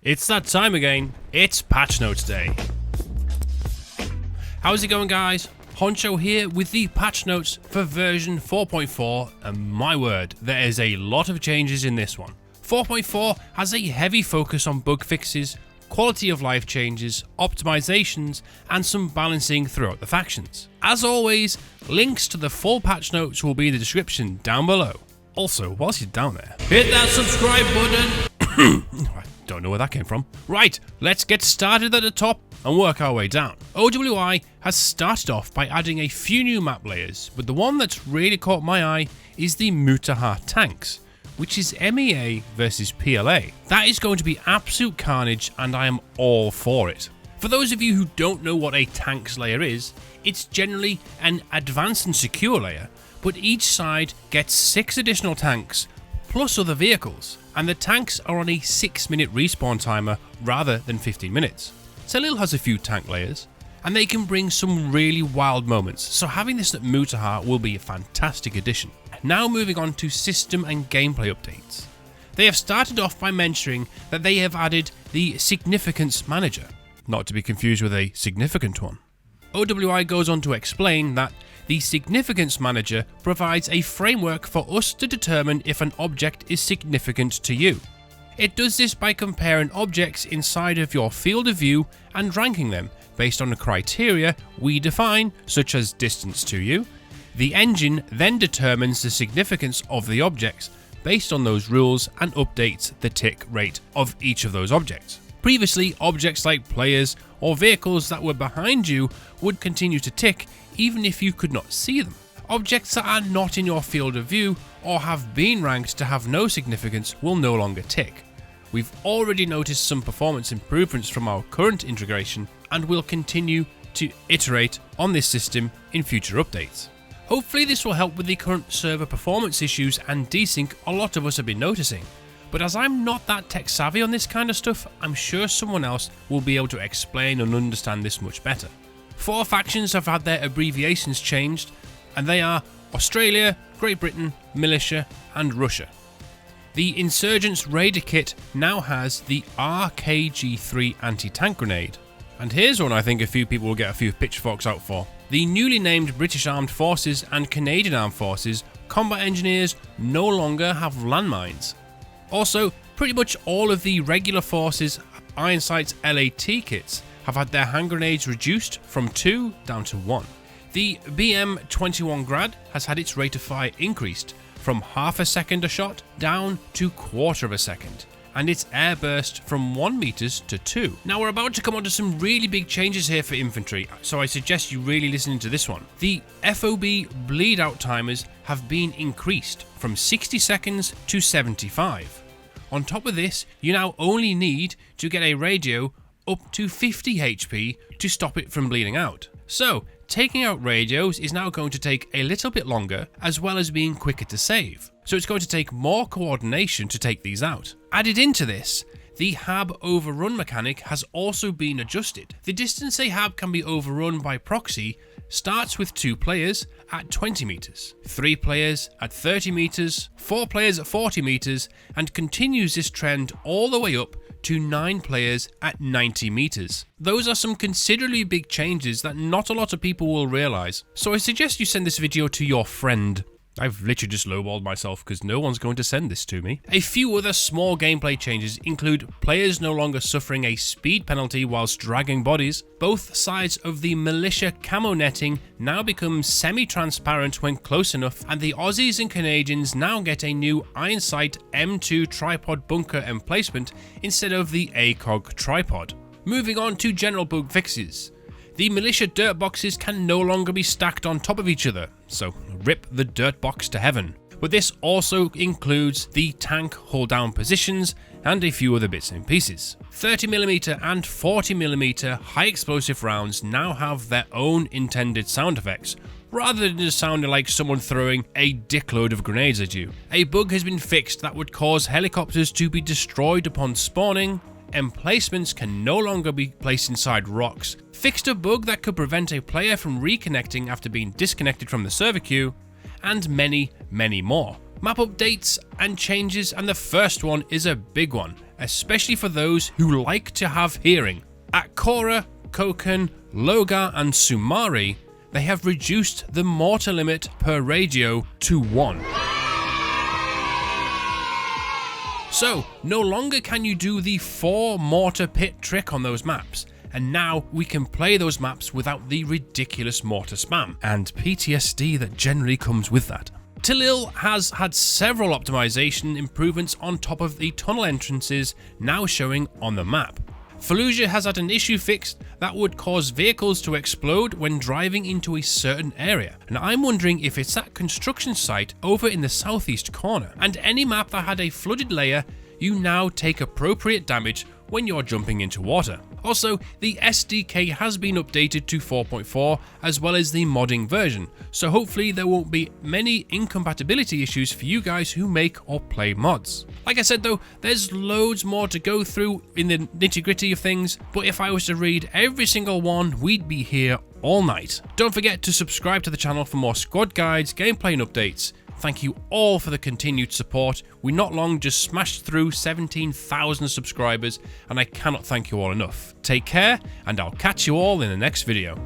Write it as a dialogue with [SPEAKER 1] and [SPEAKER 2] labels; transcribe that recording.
[SPEAKER 1] It's that time again. It's Patch Notes Day. How's it going, guys? Honcho here with the patch notes for version 4.4, and my word, there is a lot of changes in this one. 4.4 has a heavy focus on bug fixes, quality of life changes, optimizations, and some balancing throughout the factions. As always, links to the full patch notes will be in the description down below. Also, whilst you're down there, hit that subscribe button. I don't know where that came from. Right, let's get started at the top and work our way down. OWI has started off by adding a few new map layers, but the one that's really caught my eye is the Mutahar tanks, which is MEA versus PLA. That is going to be absolute carnage, and I am all for it. For those of you who don't know what a tanks layer is, it's generally an advanced and secure layer, but each side gets 6 additional tanks plus other vehicles, and the tanks are on a 6-minute respawn timer rather than 15 minutes. Selil has a few tank layers, and they can bring some really wild moments, so having this at Mutahar will be a fantastic addition. Now moving on to system and gameplay updates. They have started off by mentioning that they have added the Significance Manager, not to be confused with a significant one. OWI goes on to explain that the Significance Manager provides a framework for us to determine if an object is significant to you. It does this by comparing objects inside of your field of view and ranking them based on the criteria we define, such as distance to you. The engine then determines the significance of the objects based on those rules and updates the tick rate of each of those objects. Previously, objects like players or vehicles that were behind you would continue to tick even if you could not see them. Objects that are not in your field of view or have been ranked to have no significance will no longer tick. We've already noticed some performance improvements from our current integration, and will continue to iterate on this system in future updates. Hopefully this will help with the current server performance issues and desync a lot of us have been noticing, but as I'm not that tech savvy on this kind of stuff, I'm sure someone else will be able to explain and understand this much better. 4 factions have had their abbreviations changed, and they are Australia, Great Britain, Militia, and Russia. The Insurgents Raider kit now has the RKG3 anti-tank grenade. And here's one I think a few people will get a few pitchforks out for. The newly named British Armed Forces and Canadian Armed Forces combat engineers no longer have landmines. Also, pretty much all of the regular forces Ironsight's LAT kits have had their hand grenades reduced from 2 down to 1. The BM21 Grad has had its rate of fire increased from half a second a shot down to quarter of a second, and its air burst from 1 meters to 2. Now we're about to come on to some really big changes here for infantry, so I suggest you really listen to this one. The FOB bleed out timers have been increased from 60 seconds to 75. On top of this, you now only need to get a radio up to 50 HP to stop it from bleeding out. So, taking out radios is now going to take a little bit longer, as well as being quicker to save. So it's going to take more coordination to take these out. Added into this, the HAB overrun mechanic has also been adjusted. The distance a HAB can be overrun by proxy starts with 2 players at 20 meters, 3 players at 30 meters, 4 players at 40 meters, and continues this trend all the way up to 9 players at 90 meters. Those are some considerably big changes that not a lot of people will realize, so I suggest you send this video to your friend. I've literally just lowballed myself because no one's going to send this to me. A few other small gameplay changes include players no longer suffering a speed penalty whilst dragging bodies. Both sides of the militia camo netting now become semi-transparent when close enough, and the Aussies and Canadians now get a new Ironsight M2 tripod bunker emplacement instead of the ACOG tripod. Moving on to general bug fixes. The militia dirt boxes can no longer be stacked on top of each other, so rip the dirt box to heaven. But this also includes the tank hull down positions and a few other bits and pieces. 30mm and 40mm high explosive rounds now have their own intended sound effects, rather than just sounding like someone throwing a dickload of grenades at you. A bug has been fixed that would cause helicopters to be destroyed upon spawning. Emplacements can no longer be placed inside rocks, fixed a bug that could prevent a player from reconnecting after being disconnected from the server queue, and many, many more. Map updates and changes, and the first one is a big one. especially for those who like to have hearing. At Kora, Koken, Logar and Sumari, they have reduced the mortar limit per radio to 1. So, no longer can you do the 4 mortar pit trick on those maps, and now we can play those maps without the ridiculous mortar spam and PTSD that generally comes with that. Talil has had several optimization improvements on top of the tunnel entrances now showing on the map. Fallujah has had an issue fixed that would cause vehicles to explode when driving into a certain area, and I'm wondering if it's that construction site over in the southeast corner. And any map that had a flooded layer, you now take appropriate damage when you're jumping into water. Also, the SDK has been updated to 4.4 as well as the modding version, so hopefully there won't be many incompatibility issues for you guys who make or play mods. Like I said though, there's loads more to go through in the nitty-gritty of things, but if I was to read every single one, we'd be here all night. Don't forget to subscribe to the channel for more squad guides, gameplay and updates. Thank you all for the continued support. We not long just smashed through 17,000 subscribers, and I cannot thank you all enough. Take care, and I'll catch you all in the next video.